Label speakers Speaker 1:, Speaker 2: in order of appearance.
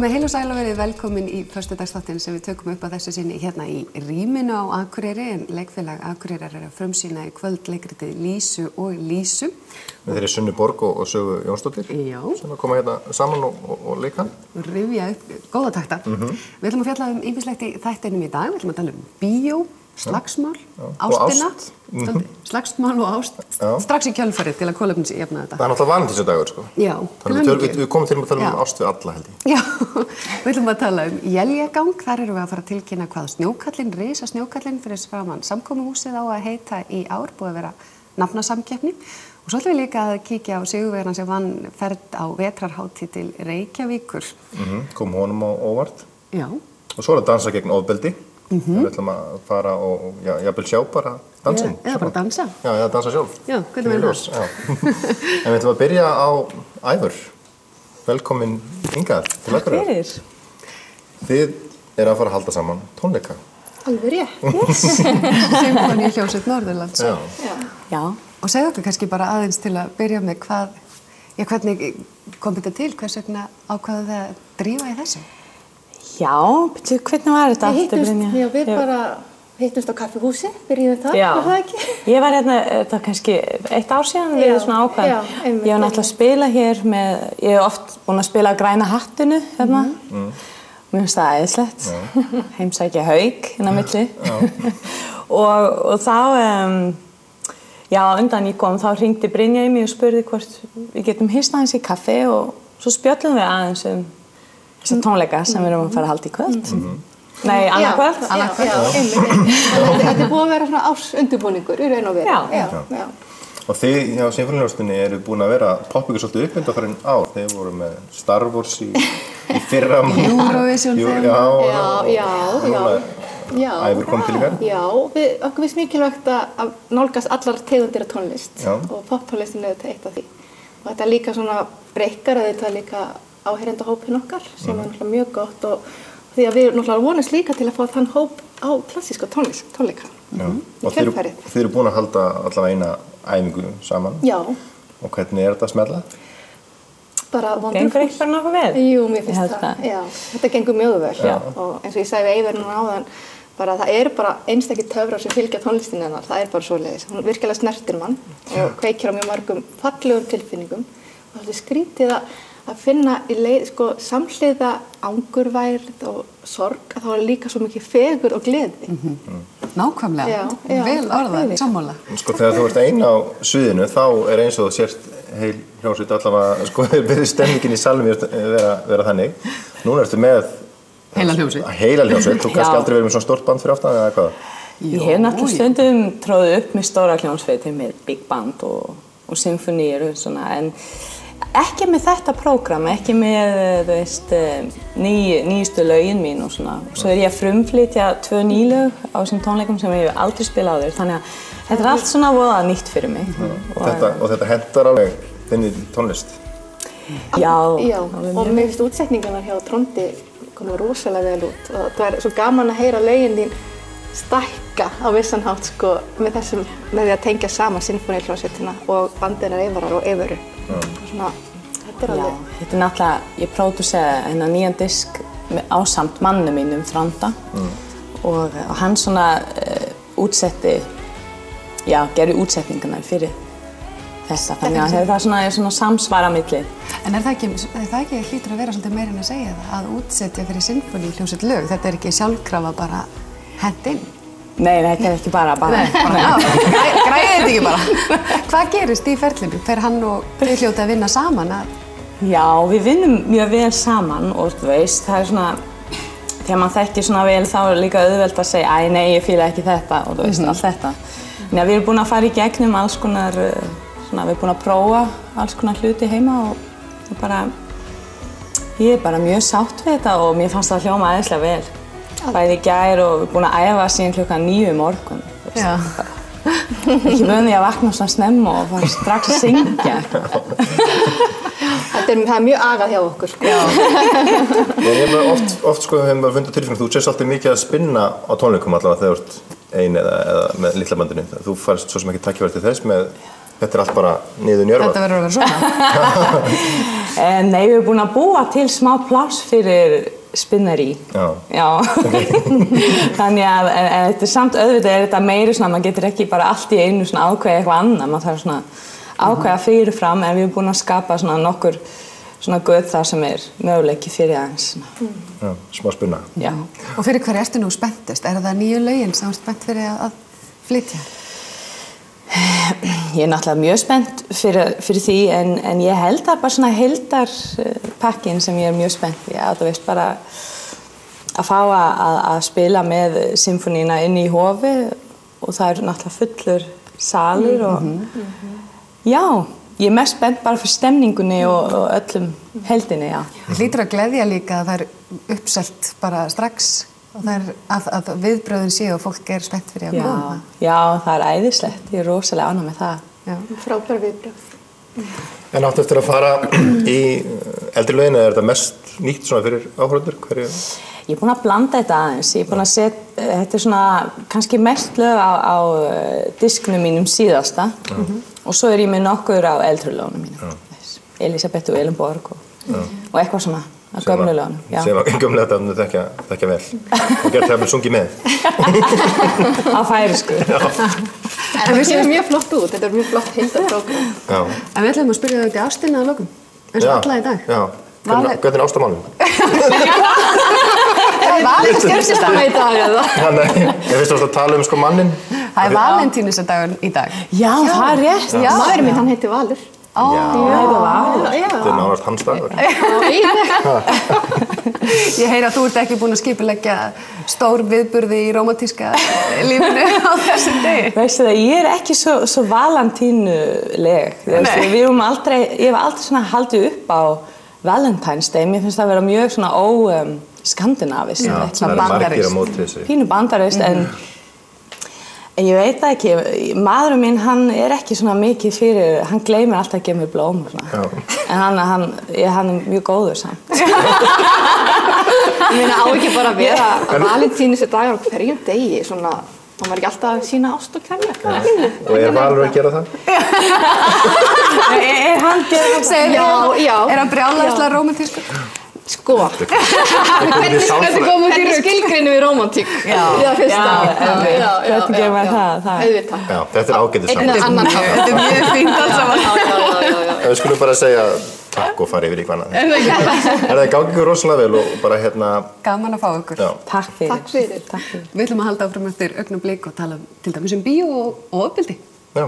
Speaker 1: Komið heil og sæl og verið velkomin í föstudagsþáttinn sem við tökum upp að þessu sinni hérna í rýminu á Akureyri en leikfélag Akureyrar að frumsýna í kvöld leikritið Lísu og Lísu.
Speaker 2: Með þeirri Sunnu Borg og Sögu Jónsdóttir sem að koma hérna saman og leika.
Speaker 1: Rifja upp góða takta. Við ætlum að fjalla ýmislegt í þættinum í dag. Við ætlum að tala bíó, slagsmál, ástina, slagsmál og ást, strax í kjölfarið til að kolefnisjafna þetta.
Speaker 2: Það náttúrulega valentínsdagur, sko.
Speaker 1: Já.
Speaker 2: Þannig við komum til að tala ást við alla, held ég.
Speaker 1: Já, við ætlum að tala éljagang. Þar erum við að fara að tilkynna hvað snjókallinn, risa snjókallinn fyrir framan samkomuhúsið á að heita í ár, búið að vera nafnasamkeppni. Og svo ætlum við líka að kíkja á sigurvegarann sem vann ferð á vetrarhátíð til Reykjavíkur.
Speaker 2: Kom honum á óvart.
Speaker 1: Já.
Speaker 2: Og svo að dansa gegn ofbeldi. Við ætlum að fara og jafnvel sjá bara dansinn.
Speaker 1: Eða bara dansa.
Speaker 2: Já, eða dansa sjálf.
Speaker 1: Já, hvernig verður það?
Speaker 2: En við ætlum að byrja á Ævör. Velkomin hingað til Akureyrar. Þið að fara að halda saman tónleika.
Speaker 3: Alveg rétt.
Speaker 1: Sinfóníuhljómsveit Norðurlands.
Speaker 3: Já.
Speaker 1: Og segðu okkur kannski bara aðeins til að byrja með hvernig kom þetta til? Hvers vegna ákvaðu þið að drífa í þessu?
Speaker 3: Já, betur, hvernig var þetta aftur, Brynja?
Speaker 4: Já, við bara hittumst á kaffihúsi, byrjuðum það, var það ekki?
Speaker 3: Ég var hérna, þetta kannski 1 ár síðan við svona ákvað. Ég var náttúrulega að spila hér með, ég hef oft búin að spila á Græna hattinu hérna. Mér finnst það æðislegt, heimsækja Hauk inn á milli. og þá, undan ég kom, þá hringdi Brynja í mig og spurði hvort við getum hist aðeins í kaffi og svo spjöllum við aðeins þessa tónleika sem við erum að fara að halda í kvöld. Nei, annað kvöld.
Speaker 4: Já, einmitt. Þetta búið að vera svona ársundirbúningur í raun og veru. Já.
Speaker 2: Og þið hjá Sinfóníuhljómsveitinni eru búin að vera poppa ykkur svolítið upp undanfarin ár. Þið voru með Star Wars í fyrra.
Speaker 1: Eurovision þeim.
Speaker 4: Já.
Speaker 2: Ævör kom til ykkar.
Speaker 4: Já, okkur finnst mikilvægt að nálgast allar tegundir af tónlist. Og poptónlistin er þetta eitt af því. Og þetta líka svona breykar að þetta líka áheyrendahópinn okkar sem er náttúrulega mjög gott og því að við náttúrulega vonumst líka til að fá þann hóp á klassíska tónleika í kjölfarið.
Speaker 2: Þið eru búin að halda allavega eina æfingu saman.
Speaker 4: Já.
Speaker 2: Og hvernig er þetta að smella?
Speaker 4: Bara wonderful.
Speaker 3: Gengur ykkur nokkuð vel?
Speaker 4: Jú, mér finnst það. Já, þetta gengur mjög vel. Og eins og ég sagði við Eyver núna áðan, bara það eru bara einstakir töfrar sem fylgja tónlistinni hennar. Það er bara svoleiðis. Hún virkilega snertir mann og kveikir á mjög margum fallegum tilfinningum. Og það er skrítið að finna í leið, sko, samhliða angurværð og sorg, að þá er líka svo mikið fegur og gleði.
Speaker 1: Nákvæmlega, vel orðað, sammála.
Speaker 2: Sko, þegar þú ert ein á sviðinu, þá er eins og þú sért heil hljómsveit allavega, sko, byrði stemningin í salnum vera þannig. Núna ertu með
Speaker 1: heila
Speaker 2: hljómsveit, þú kannski aldrei verið með svona stórt band fyrir aftan eða hvað?
Speaker 3: Ég hef náttúrulega stundum tróðið upp með stóra hljómsveitir með big band og symfóníur og svona, en ekki með þetta prógram, ekki með, þú veist, nýjustu lögin mín og svona. Svo er ég að frumflytja 2 ný lög á þessum tónleikum sem ég hef aldrei spilað áður, þannig að þetta er allt svona voða nýtt fyrir mig.
Speaker 2: Og þetta hentar alveg þinni tónlist?
Speaker 4: Já, og mér finnst útsetningarnar hjá Tróndi koma rosalega vel út og það er svo gaman að heyra lögin þín stækka á vissan hátt, sko, með því að tengja saman Sinfóníuhljómsveitina og bandina Eyvarar og Eyvöru. Svona, þetta er alveg. Þetta
Speaker 3: er náttúrulega, ég pródúseraði hennar nýjan disk ásamt manni mínum, Þránda, og hann svona gerði útsetningarnar fyrir þetta, þannig að það er svona samsvara milli.
Speaker 1: En er það ekki hlýtur að vera svolítið meira en að segja það, að útsetja fyrir Sinfóníuhljómsveit lög, þetta er ekki sjálfkrafa bara hent inn?
Speaker 3: Nei, þetta er ekki bara.
Speaker 1: Græði þetta ekki bara. Hvað gerist í ferlinu? Fer hann og þau hljóta að vinna saman?
Speaker 3: Já, við vinnum mjög vel saman og þú veist, það er svona, þegar maður þekkir svona vel þá er líka auðvelt að segja, æ, nei, ég fíla ekki þetta og þú veist, allt þetta. Þannig að við erum búin að fara í gegnum alls konar, svona, við erum búin að prófa alls konar hluti heima og bara, ég er bara mjög sátt við þetta og mér fannst það hljóma æðislega vel. Bæði í gær og við erum búin að æfa síðan klukkan 9 morgun.
Speaker 1: Já.
Speaker 3: Ekki vöndi að vakna svona snemma og fara strax að syngja.
Speaker 4: Það er mjög agað hjá okkur.
Speaker 2: Já. Ég hef oft sko, þegar maður fundið tilfinning, þú sést alltaf mikið að spinna á tónleikum allavega þegar þú ert ein eða með litla bandinu. Þú færst svo sem ekki tækifæri til þess með Þetta allt bara niður njörvað.
Speaker 1: Þetta verður að vera svona.
Speaker 3: Nei, við erum búin að búa til smá pláss fyrir spinneri. Já. Þannig að þetta samt auðvitað þetta meiri svona, maður getur ekki bara allt í einu svona ákveða eitthvað annað, maður þarf svona ákveða fyrirfram, en við erum búin að skapa svona nokkur svona göt þar sem möguleiki fyrir aðeins.
Speaker 2: Já, smá spunna.
Speaker 3: Já.
Speaker 1: Og fyrir hverju ertu nú spenntust? Það nýju lögin sem þú spennt fyrir að flytja?
Speaker 3: Ég náttúrulega mjög spennt fyrir því, en ég held að bara svona heildarpakkin sem ég mjög spennt. Já, þú veist bara að fá að spila með symfóníuna inn í Hofi og það náttúrulega fullur salur og já, ég mest spennt bara fyrir stemningunni og öllum heildinni, já.
Speaker 1: Það hlýtur að gleðja líka að það uppselt bara strax og það að viðbröðin séu og fólk spennt fyrir að koma.
Speaker 3: Já, það æðislegt. Ég rosalega ánægð með það.
Speaker 4: Já, frábær viðbröð.
Speaker 2: En áttu eftir að fara í eldri lögin, eða þetta mest nýtt svona fyrir áhorfendur? Hverju?
Speaker 3: Ég búin að blanda þetta aðeins. Ég búin að setja, þetta svona kannski mest lög á disknum mínum síðasta og svo ég með nokkur á eldri lögunum mínum. Elisabeth og Elenborg og eitthvað svona. Að gömlu lögunum, já. Sem að
Speaker 2: gömlu þetta þekkja vel. Og gert það með sungið með.
Speaker 3: Á færisku.
Speaker 4: En við séum mjög flott út, þetta mjög flott heildarprógram.
Speaker 2: Já.
Speaker 1: En við ætlum að spyrja þau út í ástina að lokum, eins og alla í dag.
Speaker 2: Já, hvernig ástamálum?
Speaker 1: Valið stjórnstæðan
Speaker 4: í dag, eða?
Speaker 2: Ég finnst að tala sko mannin.
Speaker 1: Það Valentínusardagur í dag.
Speaker 3: Já, það rétt.
Speaker 4: Maðurinn minn, hann heitir Valur.
Speaker 2: Já, þetta nánast hans dagur.
Speaker 1: Ég heyri að þú ert ekki búin að skipuleggja stór viðburði í rómantíska lífinu á þessum degi.
Speaker 3: Veistu það, ég ekki svo valentínuleg. Ég hef aldrei svona haldið upp á Valentine's Day. Mér finnst það að vera mjög svona skandinavist.
Speaker 2: Já, það margir á móti þessu.
Speaker 3: Pínu bandarist, en ég veit það ekki, maðurinn minn, hann ekki svona mikið fyrir, hann gleymir alltaf að gefa mér blóm og svona. En hann mjög góður samt.
Speaker 4: Ég meina á ekki bara að vera Valentínusardagur á hverjum degi, svona, hann var ekki alltaf að sína ást og kærleik.
Speaker 2: Og Valur að gera það?
Speaker 3: Hann gera það?
Speaker 4: Já.
Speaker 1: Hann brjálæðislega rómantískur?
Speaker 4: Sko, hvernig skilgreinum við rómantík?
Speaker 3: Já, hvernig gerum við það?
Speaker 4: Auðvitað.
Speaker 2: Já, þetta ágætis saman.
Speaker 4: Einn annan hátt.
Speaker 1: Þetta mjög fínt alls saman.
Speaker 2: Við skulum bara segja takk og fara yfir í hvaðna. Það gangi ykkur rosalega vel og bara
Speaker 1: Gaman að fá ykkur.
Speaker 3: Takk fyrir.
Speaker 4: Takk fyrir.
Speaker 1: Við ætlum að halda áfram eftir augnablik og tala til dæmis bíó og ofbeldi.
Speaker 2: Já.